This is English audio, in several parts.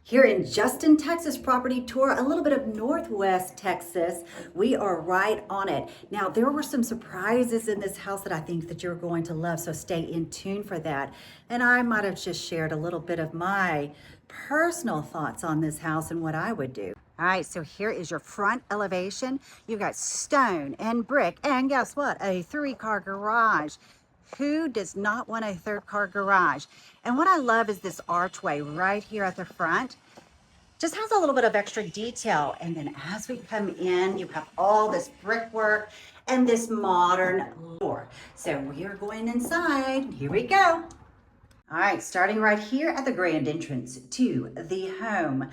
Here in Justin, Texas property tour, a little bit of Northwest Texas. We are right on it. Now, there were some surprises in this house that I think that you're going to love, so stay in tune for that. And I might have just shared a little bit of my personal thoughts on this house and what I would do. All right, so here is your front elevation. You've got stone and brick, and guess what? A 3-car garage. Who does not want a 3rd-car garage? And what I love is this archway right here at the front. Just has a little bit of extra detail. And then as we come in, you have all this brickwork and this modern door. So we are going inside. Here we go. All right, starting right here at the grand entrance to the home.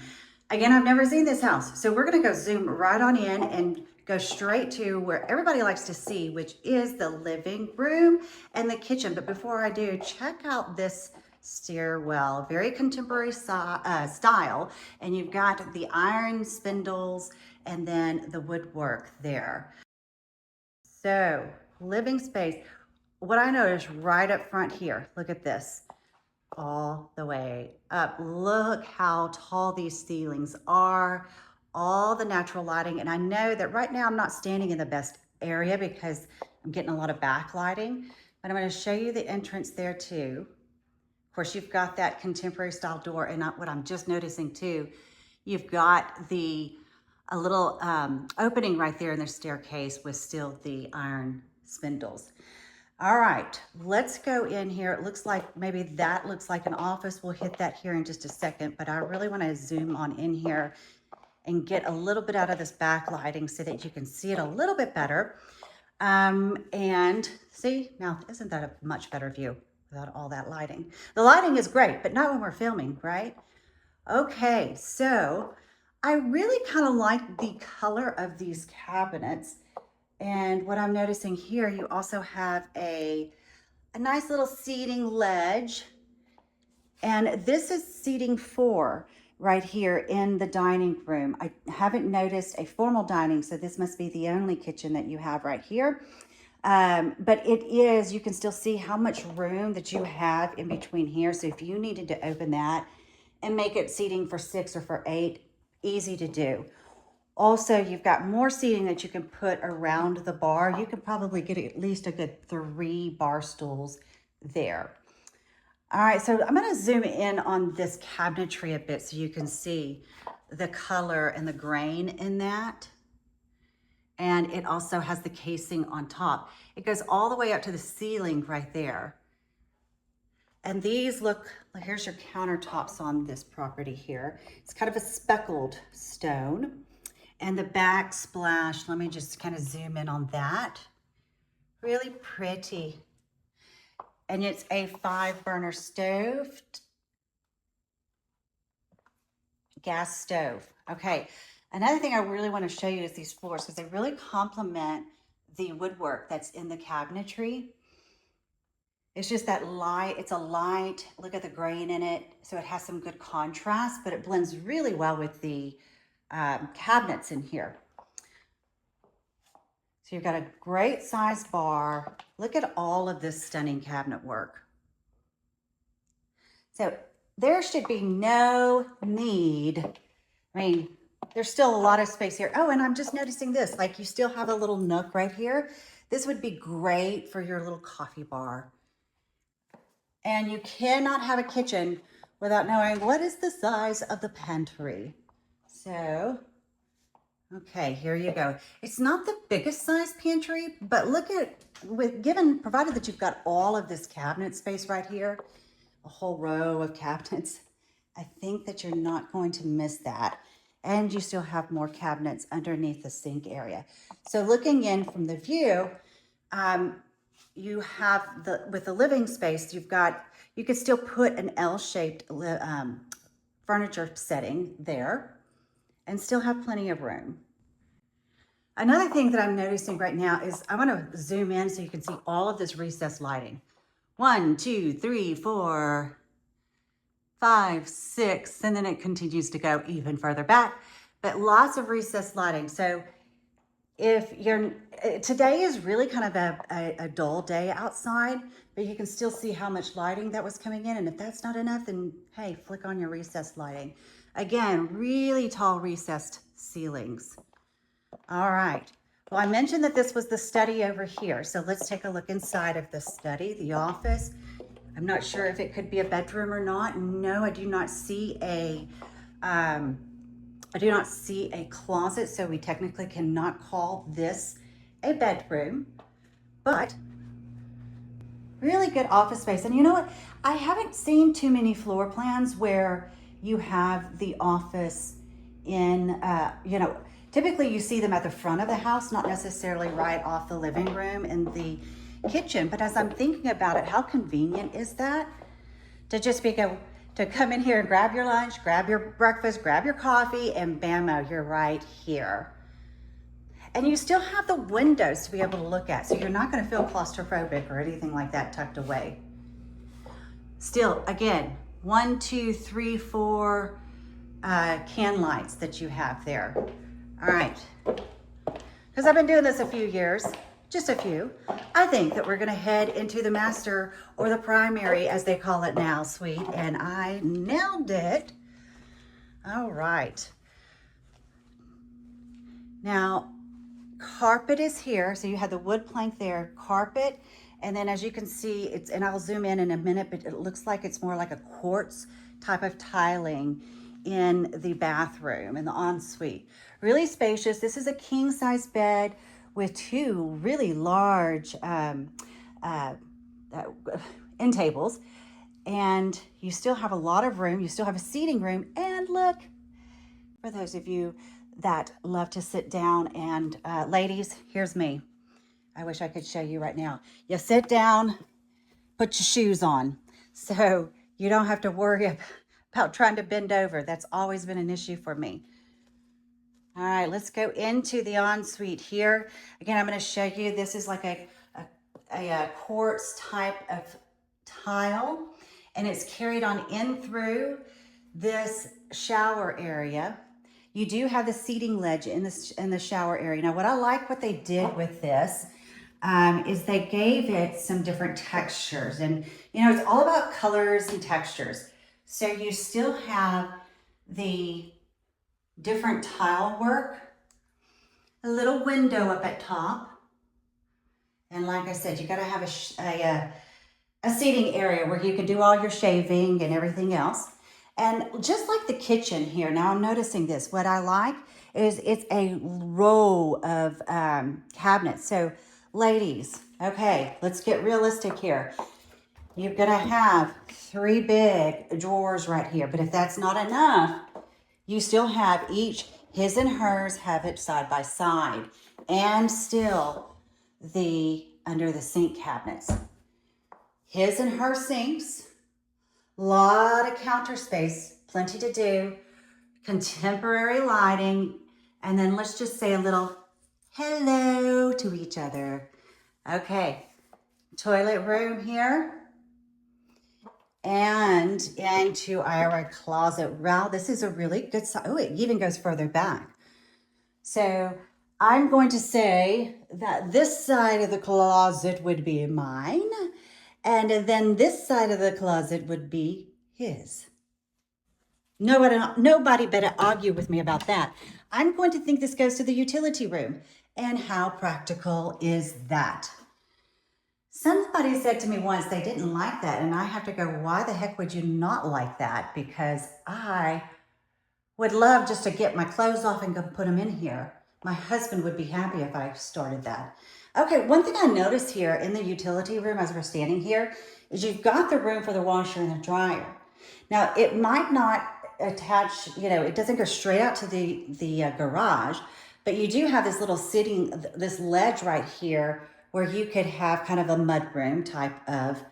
Again, I've never seen this house, so we're gonna go zoom right on in and go straight to where everybody likes to see, which is the living room and the kitchen. But before I do, check out this stairwell, very contemporary style. And you've got the iron spindles and then the woodwork there. So living space, what I noticed right up front here, look at this, all the way up. Look how tall these ceilings are, all the natural lighting. And I know that right now I'm not standing in the best area because I'm getting a lot of backlighting, but I'm going to show you the entrance there too. Of course, you've got that contemporary style door, and what I'm just noticing too, you've got a little opening right there in the staircase with still the iron spindles. All right, let's go in here. It looks like maybe that looks like an office. We'll hit that here in just a second, but I really want to zoom on in here and get a little bit out of this backlighting so that you can see it a little bit better. And see, now isn't that a much better view without all that lighting? The lighting is great, but not when we're filming, right? Okay, so I really kind of like the color of these cabinets. And what I'm noticing here, you also have a nice little seating ledge. And this is seating 4 right here in the dining room. I haven't noticed a formal dining, so this must be the only kitchen that you have right here. But it is, you can still see how much room that you have in between here. So if you needed to open that and make it seating for 6 or for 8, easy to do. Also, you've got more seating that you can put around the bar. You can probably get at least a good 3 bar stools there. All right, so I'm going to zoom in on this cabinetry a bit so you can see the color and the grain in that. And it also has the casing on top. It goes all the way up to the ceiling right there. And these look, here's your countertops on this property here. It's kind of a speckled stone. And the backsplash, let me just kind of zoom in on that. Really pretty. And it's a 5-burner stove, gas stove. Okay, another thing I really want to show you is these floors because they really complement the woodwork that's in the cabinetry. It's just that light, it's a light, look at the grain in it. So it has some good contrast, but it blends really well with the cabinets in here. So you've got a great size bar. Look at all of this stunning cabinet work. So there should be no need. I mean, there's still a lot of space here. Oh, and I'm just noticing this, like you still have a little nook right here. This would be great for your little coffee bar. And you cannot have a kitchen without knowing what is the size of the pantry. So, okay, here you go. It's not the biggest size pantry, but look at, provided that you've got all of this cabinet space right here, a whole row of cabinets, I think that you're not going to miss that. And you still have more cabinets underneath the sink area. So looking in from the view, you have with the living space, you could still put an L-shaped furniture setting there and still have plenty of room. Another thing that I'm noticing right now is I want to zoom in so you can see all of this recessed lighting. 1, 2, 3, 4, 5, 6, and then it continues to go even further back, but lots of recessed lighting. So if you're, today is really kind of a dull day outside, but you can still see how much lighting that was coming in. And if that's not enough, then hey, flick on your recessed lighting. Again, really tall recessed ceilings. All right. Well, I mentioned that this was the study over here. So let's take a look inside of the study, the office. I'm not sure if it could be a bedroom or not. No, I do not see a closet, so we technically cannot call this a bedroom, but really good office space. And you know what? I haven't seen too many floor plans where you have the office in, typically you see them at the front of the house, not necessarily right off the living room and the kitchen. But as I'm thinking about it, how convenient is that to just to come in here and grab your lunch, grab your breakfast, grab your coffee, and bammo, you're right here. And you still have the windows to be able to look at, so you're not going to feel claustrophobic or anything like that tucked away. Still, again, 1, 2, 3, 4 can lights that you have there. All right, because I've been doing this a few years, just a few, I think that we're going to head into the master, or the primary as they call it now, suite, and I nailed it. All right. Now, carpet is here, so you have the wood plank there, carpet, and then as you can see, and I'll zoom in a minute, but it looks like it's more like a quartz type of tiling in the bathroom, in the ensuite. Really spacious. This is a king size bed with 2 really large end tables, and you still have a lot of room. You still have a seating room, and look, for those of you that love to sit down, and ladies, here's me. I wish I could show you right now. You sit down, put your shoes on, so you don't have to worry about trying to bend over. That's always been an issue for me. All right, let's go into the ensuite here. Again, I'm going to show you, this is like a quartz type of tile, and it's carried on in through this shower area. You do have the seating ledge in the shower area. Now, what they did with this is they gave it some different textures, and it's all about colors and textures. So you still have the different tile work, a little window up at top, and like I said, you got to have a seating area where you can do all your shaving and everything else. And just like the kitchen here, now I'm noticing this. What I like is it's a row of cabinets. So ladies, okay, let's get realistic here. You're gonna have 3 big drawers right here, but if that's not enough, you still have each, his and hers, have it side by side, and still under the sink cabinets. His and her sinks, lot of counter space, plenty to do, contemporary lighting, and then let's just say a little hello to each other. Okay, toilet room here. And into our closet. Wow, this is a really good size. Oh, it even goes further back. So I'm going to say that this side of the closet would be mine, and then this side of the closet would be his. Nobody better argue with me about that. I'm going to think this goes to the utility room. And how practical is that? Somebody said to me once they didn't like that, and I have to go, why the heck would you not like that? Because I would love just to get my clothes off and go put them in here. My husband would be happy if I started that. Okay, one thing I noticed here in the utility room as we're standing here is you've got the room for the washer and the dryer. Now, it might not attach, it doesn't go straight out to the garage, but you do have this little this ledge right here where you could have kind of a mudroom type of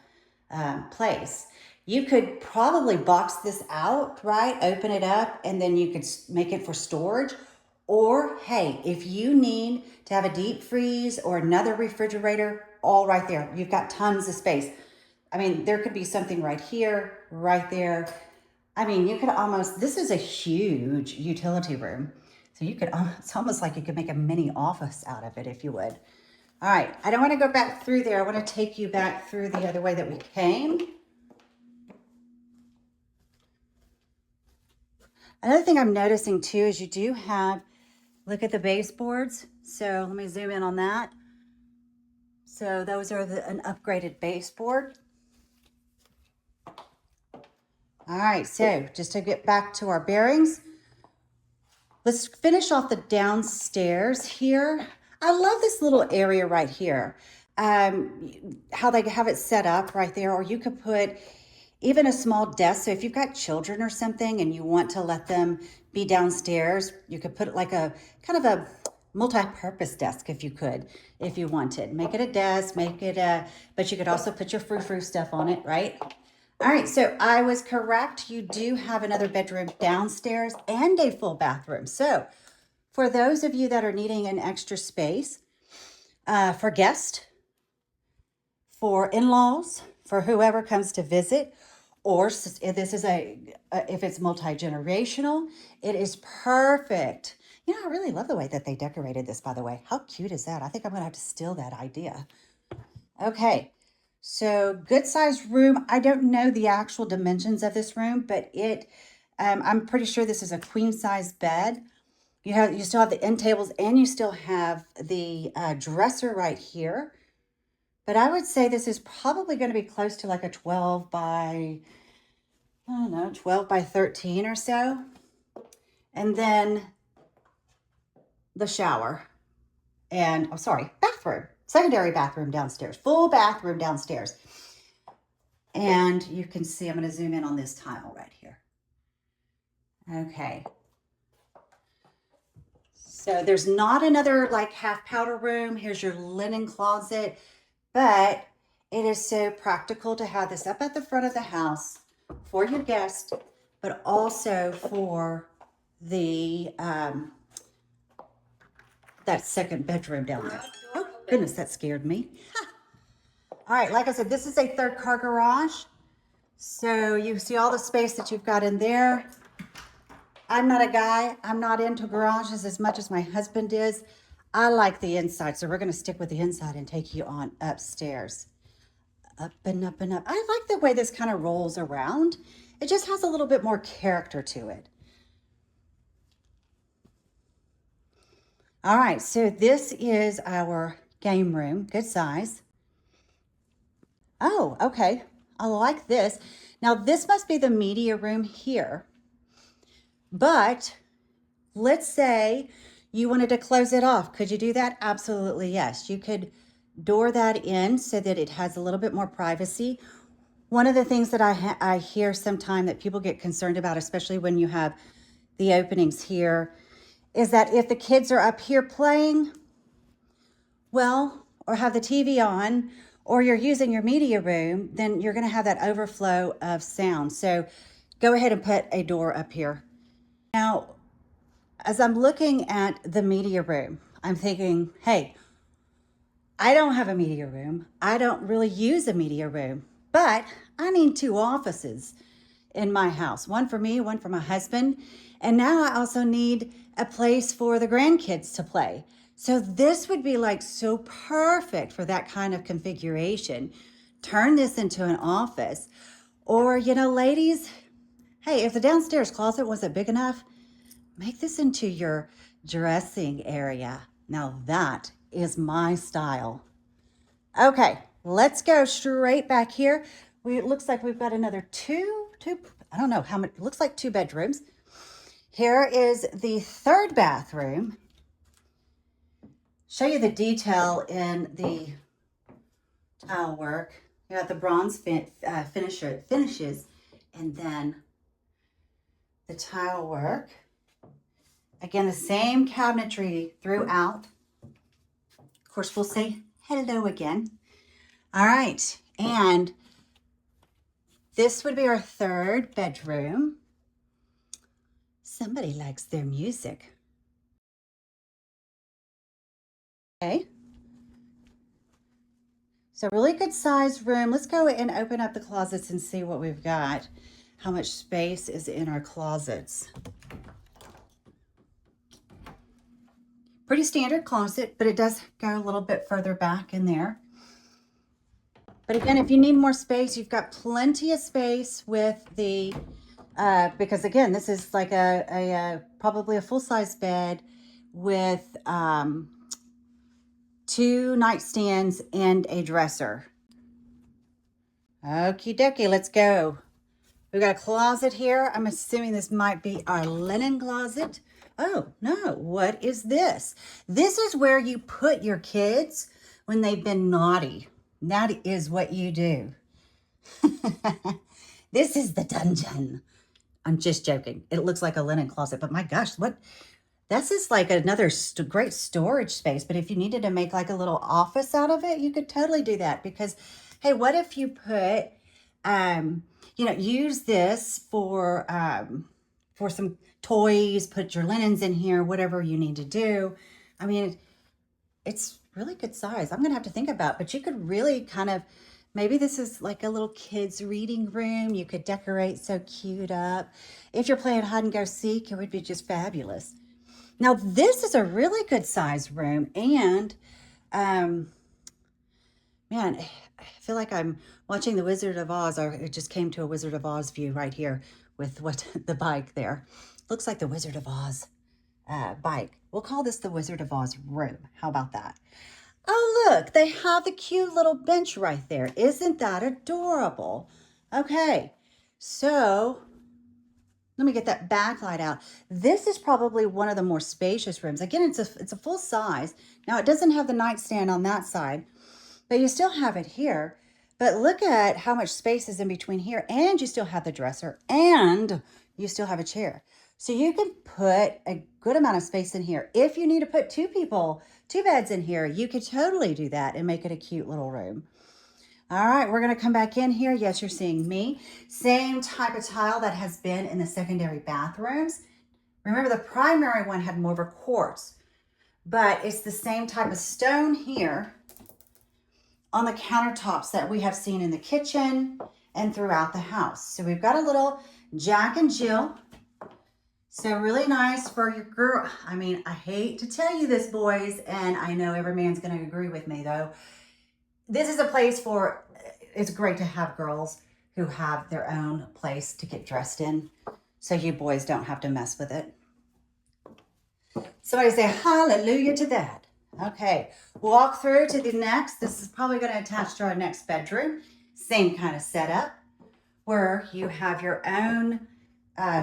place. You could probably box this out, right? Open it up, and then you could make it for storage. Or, hey, if you need to have a deep freeze or another refrigerator, all right there. You've got tons of space. I mean, there could be something right here, right there. I mean, you could this is a huge utility room. So you could, it's almost like you could make a mini office out of it if you would. All right, I don't want to go back through there. I want to take you back through the other way that we came. Another thing I'm noticing too is you do have, look at the baseboards. So let me zoom in on that. So those are an upgraded baseboard. All right, so just to get back to our bearings, let's finish off the downstairs here. I love this little area right here. How they have it set up right there, or you could put even a small desk. So if you've got children or something and you want to let them be downstairs, you could put like a kind of a multi-purpose desk if you wanted. Make it a desk, but you could also put your frou-frou stuff on it, right? All right, so I was correct. You do have another bedroom downstairs and a full bathroom. So for those of you that are needing an extra space for guests, for in-laws, for whoever comes to visit, or if this is if it's multi-generational, it is perfect. You know, I really love the way that they decorated this, by the way. How cute is that? I think I'm gonna have to steal that idea. Okay, so good sized room. I don't know the actual dimensions of this room, but I'm pretty sure this is a queen size bed. You still have the end tables and you still have the dresser right here. But I would say this is probably going to be close to like a 12 by, I don't know, 12 by 13 or so. And then the shower and, oh, sorry, bathroom, secondary bathroom downstairs, full bathroom downstairs. And you can see, I'm going to zoom in on this tile right here. Okay. So there's not another like half powder room. Here's your linen closet, but it is so practical to have this up at the front of the house for your guests, but also for the that second bedroom down there. Oh goodness, that scared me. All right, like I said, this is a third car garage. So you see all the space that you've got in there. I'm not a guy. I'm not into garages as much as my husband is. I like the inside, so we're going to stick with the inside and take you on upstairs. Up and up and up. I like the way this kind of rolls around. It just has a little bit more character to it. All right, so this is our game room. Good size. Oh, okay. I like this. Now, this must be the media room here. But let's say you wanted to close it off. Could you do that? Absolutely, yes. You could door that in so that it has a little bit more privacy. One of the things that I hear sometimes that people get concerned about, especially when you have the openings here, is that if the kids are up here playing, well, or have the TV on, or you're using your media room, then you're going to have that overflow of sound. So go ahead and put a door up here. Now, as I'm looking at the media room, I'm thinking, hey, I don't have a media room. I don't really use a media room, but I need two offices in my house, one for me, one for my husband. And now I also need a place for the grandkids to play. So this would be like so perfect for that kind of configuration. Turn this into an office. Or, you know, ladies, hey, if the downstairs closet wasn't big enough, make this into your dressing area. Now that is my style. Okay, let's go straight back here. It looks like we've got another two, I don't know how many, it looks like 2 bedrooms. Here is the third bathroom. Show you the detail in the tile work. You got the bronze finishes, and then the tile work. Again, the same cabinetry throughout. Of course, we'll say hello again. All right, and this would be our third bedroom. Somebody likes their music. Okay. So really good sized room. Let's go and open up the closets and see what we've got. How much space is in our closets. Pretty standard closet, but it does go a little bit further back in there. But again, if you need more space, you've got plenty of space with the, because again, this is like probably a full-size bed with 2 nightstands and a dresser. Okie dokie, let's go. We've got a closet here. I'm assuming this might be our linen closet. Oh, no, what is this? This is where you put your kids when they've been naughty. That is what you do. This is the dungeon. I'm just joking. It looks like a linen closet, but my gosh, this is like another great storage space. But if you needed to make like a little office out of it, you could totally do that because, hey, what if you put, use this for some toys, put your linens in here, whatever you need to do. I mean, it's really good size. I'm going to have to think about, but you could really kind of, maybe this is like a little kid's reading room. You could decorate so cute up. If you're playing hide and go seek, it would be just fabulous. Now, this is a really good size room. And, man, I feel like I'm watching The Wizard of Oz, or it just came to a Wizard of Oz view right here with the bike there. Looks like the Wizard of Oz bike. We'll call this the Wizard of Oz room. How about that? Oh, look, they have the cute little bench right there. Isn't that adorable? Okay, so let me get that backlight out. This is probably one of the more spacious rooms. Again, it's a full size. Now, it doesn't have the nightstand on that side, but you still have it here. But look at how much space is in between here, and you still have the dresser, and you still have a chair. So you can put a good amount of space in here. If you need to put 2 beds in here, you could totally do that and make it a cute little room. All right, we're gonna come back in here. Yes, you're seeing me. Same type of tile that has been in the secondary bathrooms. Remember, the primary one had more of a quartz, but it's the same type of stone here on the countertops that we have seen in the kitchen and throughout the house. So we've got a little Jack and Jill. So really nice for your girl. I mean, I hate to tell you this, boys, and I know every man's going to agree with me, though. This is a place for, it's great to have girls who have their own place to get dressed in, so you boys don't have to mess with it. Somebody say hallelujah to that. Okay, walk through to the next. This is probably going to attach to our next bedroom. Same kind of setup where you have your own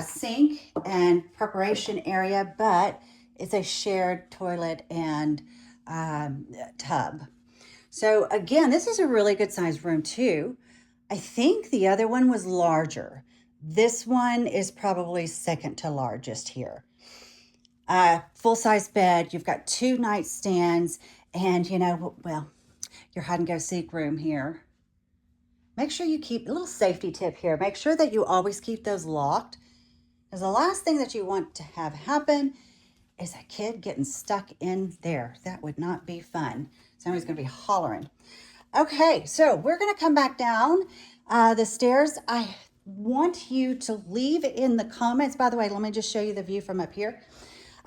sink and preparation area, but it's a shared toilet and tub. So again, this is a really good sized room too. I think the other one was larger. This one is probably second to largest here. Full-size bed, you've got 2 nightstands, and your hide and go seek room here. Make sure you keep a little safety tip here. Make sure that you always keep those locked, because the last thing that you want to have happen is a kid getting stuck in there. That would not be fun. Somebody's going to be hollering. Okay, so we're going to come back down the stairs. I want you to leave in the comments. By the way, let me just show you the view from up here.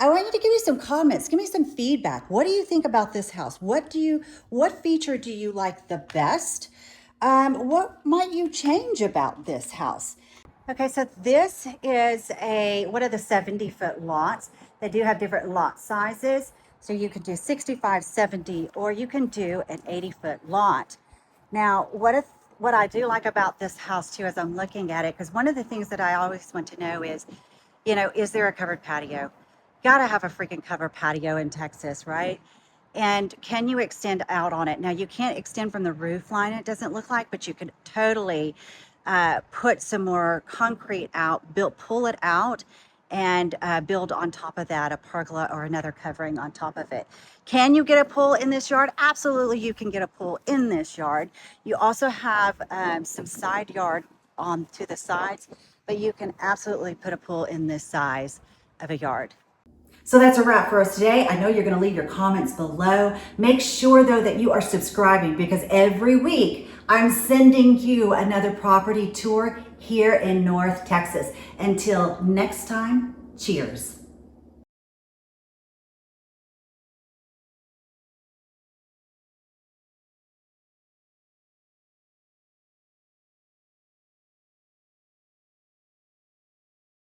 I want you to give me some comments. Give me some feedback. What do you think about this house? What feature do you like the best? What might you change about this house? Okay, so this is one of the 70-foot lots. They do have different lot sizes. So you could do 65, 70, or you can do an 80-foot lot. Now, what I do like about this house too, as I'm looking at it, because one of the things that I always want to know is, is there a covered patio? Gotta have a freaking covered patio in Texas, right? And can you extend out on it? Now, you can't extend from the roof line, it doesn't look like, but you could totally put some more concrete out, pull it out, and build on top of that a pergola or another covering on top of it. Can you get a pool in this yard? Absolutely, you can get a pool in this yard. You also have some side yard on to the sides, but you can absolutely put a pool in this size of a yard. So that's a wrap for us today. I know you're going to leave your comments below. Make sure, though, that you are subscribing, because every week I'm sending you another property tour here in North Texas. Until next time, cheers.